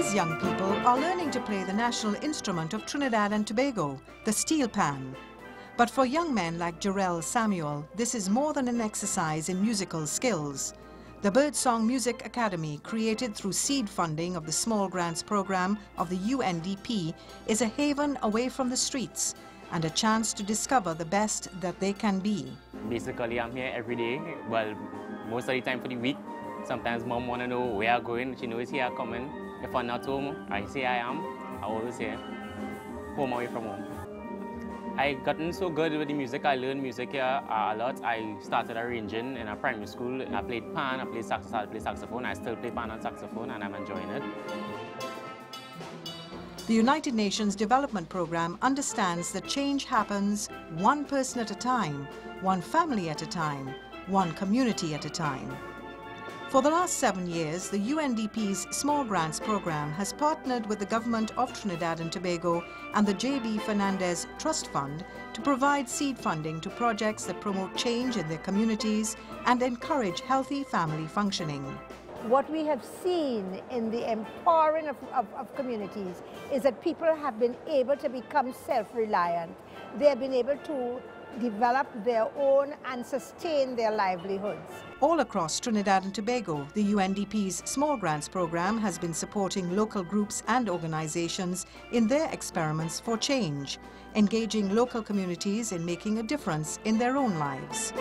These young people are learning to play the national instrument of Trinidad and Tobago, the steel pan. But for young men like Jarrell Samuel, this is more than an exercise in musical skills. The Birdsong Music Academy, created through seed funding of the Small Grants Program of the UNDP, is a haven away from the streets and a chance to discover the best that they can be. Basically, I'm here every day, well, most of the time for the week. Sometimes mom want to know where I'm going. She knows here I'm coming. If I'm not home, I say I am. I always say home away from home. I gotten so good with the music. I learned music here a lot. I started arranging in a primary school. I played pan, I played saxophone. I still play pan and saxophone, and I'm enjoying it. The United Nations Development Programme understands that change happens one person at a time, one family at a time, one community at a time. For the last 7 years, the UNDP's Small Grants Program has partnered with the Government of Trinidad and Tobago and the J.B. Fernandez Trust Fund to provide seed funding to projects that promote change in their communities and encourage healthy family functioning. What we have seen in the empowering of communities is that people have been able to become self-reliant. They have been able to develop their own and sustain their livelihoods. All across Trinidad and Tobago, the UNDP's Small Grants Program has been supporting local groups and organizations in their experiments for change, engaging local communities in making a difference in their own lives.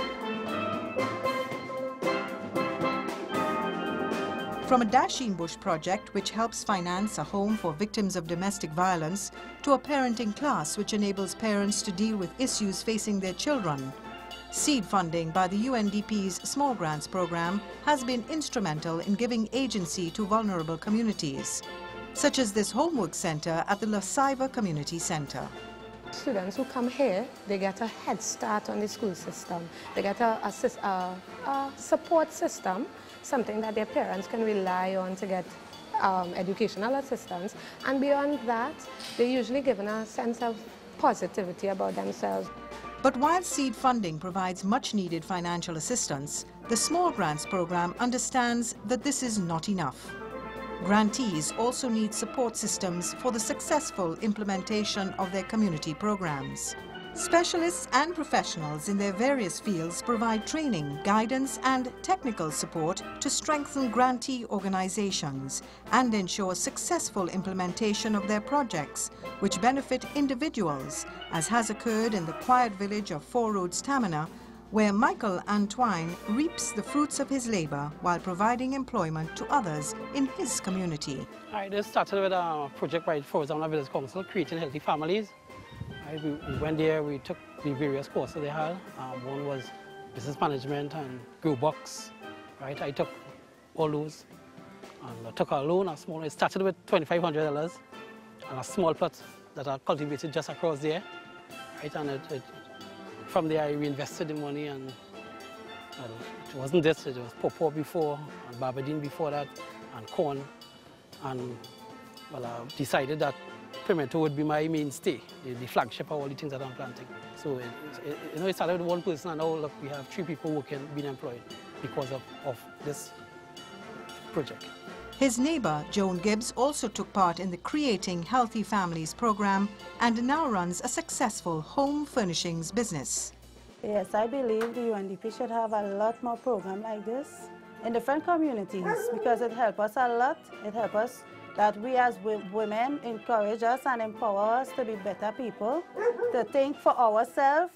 From a Dasheen Bush project, which helps finance a home for victims of domestic violence, to a parenting class which enables parents to deal with issues facing their children, seed funding by the UNDP's Small Grants Program has been instrumental in giving agency to vulnerable communities, such as this homework center at the La Ceiba Community Center. Students who come here, they get a head start on the school system. They get a support system, something that their parents can rely on to get educational assistance. And beyond that, they're usually given a sense of positivity about themselves. But while seed funding provides much-needed financial assistance, the Small Grants Program understands that this is not enough. Grantees also need support systems for the successful implementation of their community programs. Specialists and professionals in their various fields provide training, guidance and technical support to strengthen grantee organizations and ensure successful implementation of their projects, which benefit individuals, as has occurred in the quiet village of Four Roads, Tamina, where Michael Antoine reaps the fruits of his labor while providing employment to others in his community. I just started with a project by Four Roads Village Council, creating healthy families. We went there, we took the various courses they had. One was business management and grow box. Right? I took all those. And I took a loan, a small. It started with $2,500 and a small plot that I cultivated just across there. Right? And from there I reinvested the money, and it wasn't this, it was pawpaw before, and barbadine before that, and corn. And well, I decided that pimento would be my mainstay, the flagship of all the things that I'm planting. So it started with one person, and now look, we have 3 people working, being employed because of this project. His neighbor, Joan Gibbs, also took part in the Creating Healthy Families program and now runs a successful home furnishings business. Yes, I believe the UNDP should have a lot more programs like this in different communities, because it helps us a lot. It helps us that we as women encourage us and empower us to be better people, to think for ourselves.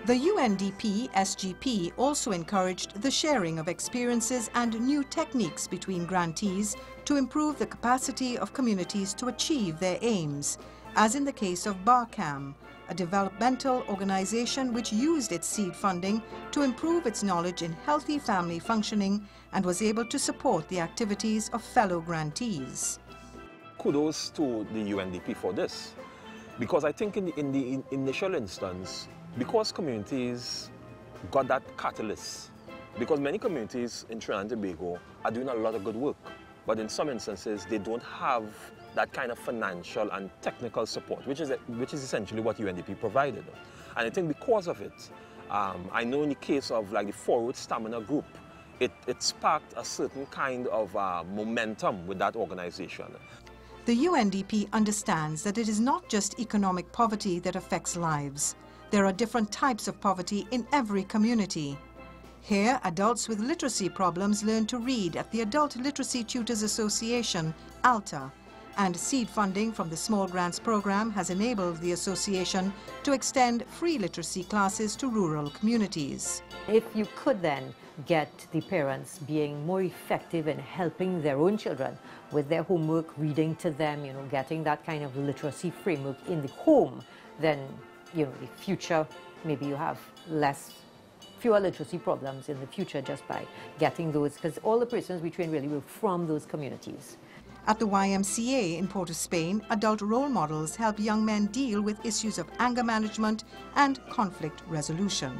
The UNDP SGP also encouraged the sharing of experiences and new techniques between grantees to improve the capacity of communities to achieve their aims, as in the case of BARCAM, a developmental organization which used its seed funding to improve its knowledge in healthy family functioning and was able to support the activities of fellow grantees. Kudos to the UNDP for this, because I think in the initial instance, because communities got that catalyst, because many communities in Trinidad and Tobago are doing a lot of good work, but in some instances they don't have that kind of financial and technical support, which is essentially what UNDP provided. And I think because of it, I know in the case of like the Four Roads Stamina Group, it sparked a certain kind of momentum with that organization. The UNDP understands that it is not just economic poverty that affects lives. There are different types of poverty in every community. Here, adults with literacy problems learn to read at the Adult Literacy Tutors Association, ALTA, and seed funding from the Small Grants Program has enabled the association to extend free literacy classes to rural communities. If you could then get the parents being more effective in helping their own children with their homework, reading to them, getting that kind of literacy framework in the home, then, the future, maybe you have fewer literacy problems in the future just by getting those, because all the persons we train really were from those communities. At the YMCA in Port of Spain, adult role models help young men deal with issues of anger management and conflict resolution.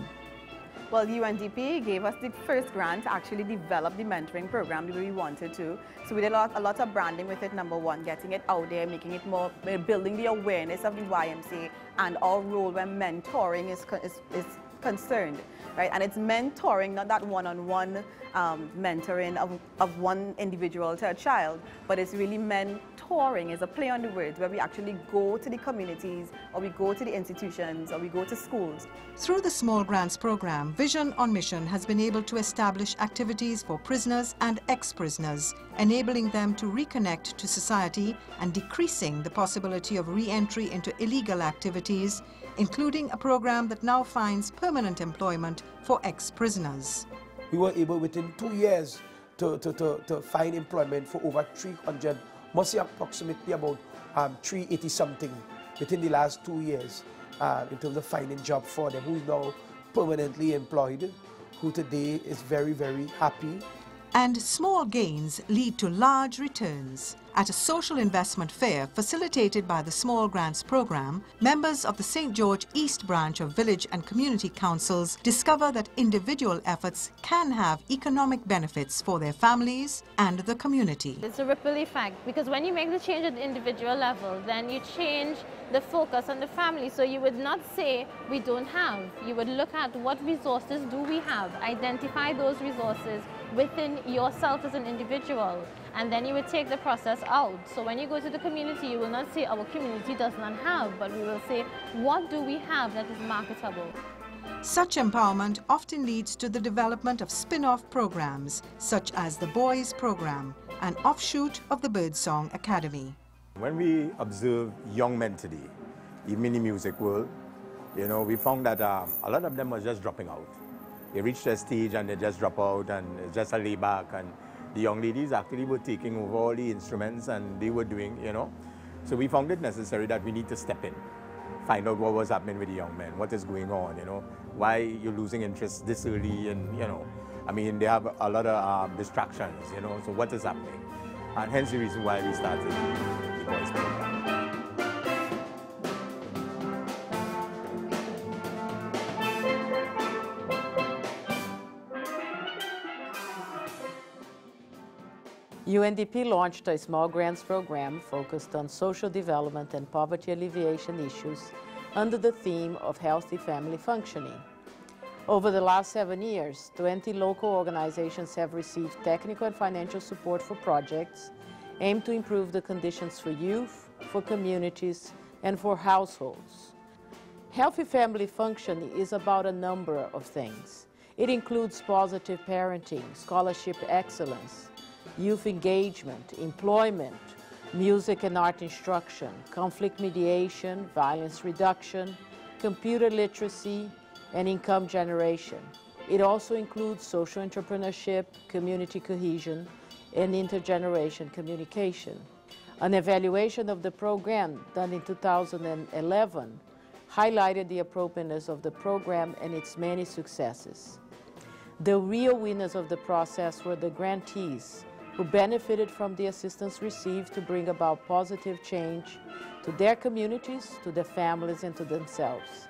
Well, UNDP gave us the first grant to actually develop the mentoring program the way we wanted to. So we did a lot of branding with it, number one, getting it out there, making it more, building the awareness of the YMCA and our role when mentoring is concerned, right? And it's mentoring, not that one-on-one mentoring of one individual to a child, but it's really mentoring. It's a play on the words where we actually go to the communities, or we go to the institutions, or we go to schools. Through the Small Grants Program, Vision on Mission has been able to establish activities for prisoners and ex-prisoners, enabling them to reconnect to society and decreasing the possibility of re-entry into illegal activities, including a program that now finds permanent employment for ex-prisoners. We were able within 2 years to find employment for over 300, mostly approximately about 380 something within the last 2 years in terms of finding job for them, who is now permanently employed, who today is very, very happy. And small gains lead to large returns. At a social investment fair facilitated by the Small Grants Program, members of the St. George East branch of Village and Community Councils discover that individual efforts can have economic benefits for their families and the community. It's a ripple effect, because when you make the change at the individual level, then you change the focus on the family. So you would not say we don't have. You would look at what resources do we have, identify those resources within yourself as an individual, and then you would take the process out. So when you go to the community, you will not say our community does not have, but we will say what do we have that is marketable. Such empowerment often leads to the development of spin-off programs, such as the Boys Program, an offshoot of the Birdsong Academy. When we observe young men today, even in the music world, we found that a lot of them were just dropping out. They reach a stage and they just drop out, and it's just a layback, and the young ladies actually were taking over all the instruments and they were doing, So we found it necessary that we need to step in, find out what was happening with the young men, what is going on, why you're losing interest this early, and, I mean, they have a lot of distractions, so what is happening? And hence the reason why we started the Boys Program. UNDP launched a small grants program focused on social development and poverty alleviation issues under the theme of healthy family functioning. Over the last 7 years, 20 local organizations have received technical and financial support for projects aimed to improve the conditions for youth, for communities, and for households. Healthy family functioning is about a number of things. It includes positive parenting, scholarship excellence, youth engagement, employment, music and art instruction, conflict mediation, violence reduction, computer literacy, and income generation. It also includes social entrepreneurship, community cohesion, and intergeneration communication. An evaluation of the program done in 2011 highlighted the appropriateness of the program and its many successes. The real winners of the process were the grantees, who benefited from the assistance received to bring about positive change to their communities, to their families, and to themselves.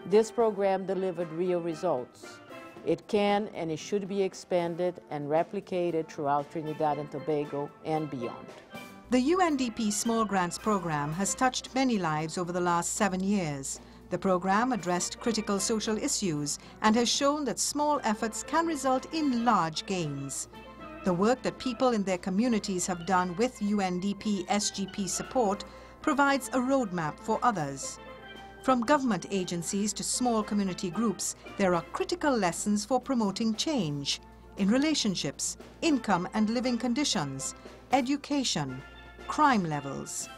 This program delivered real results. It can and it should be expanded and replicated throughout Trinidad and Tobago and beyond. The UNDP Small Grants Program has touched many lives over the last 7 years. The program addressed critical social issues and has shown that small efforts can result in large gains. The work that people in their communities have done with UNDP SGP support provides a roadmap for others. From government agencies to small community groups, there are critical lessons for promoting change in relationships, income and living conditions, education, crime levels.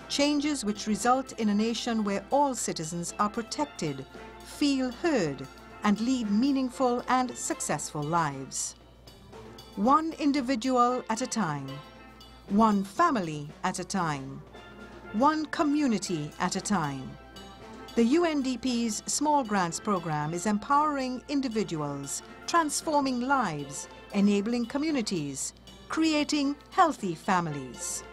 Changes which result in a nation where all citizens are protected, feel heard, and lead meaningful and successful lives. One individual at a time, one family at a time, one community at a time. The UNDP's Small Grants Program is empowering individuals, transforming lives, enabling communities, creating healthy families.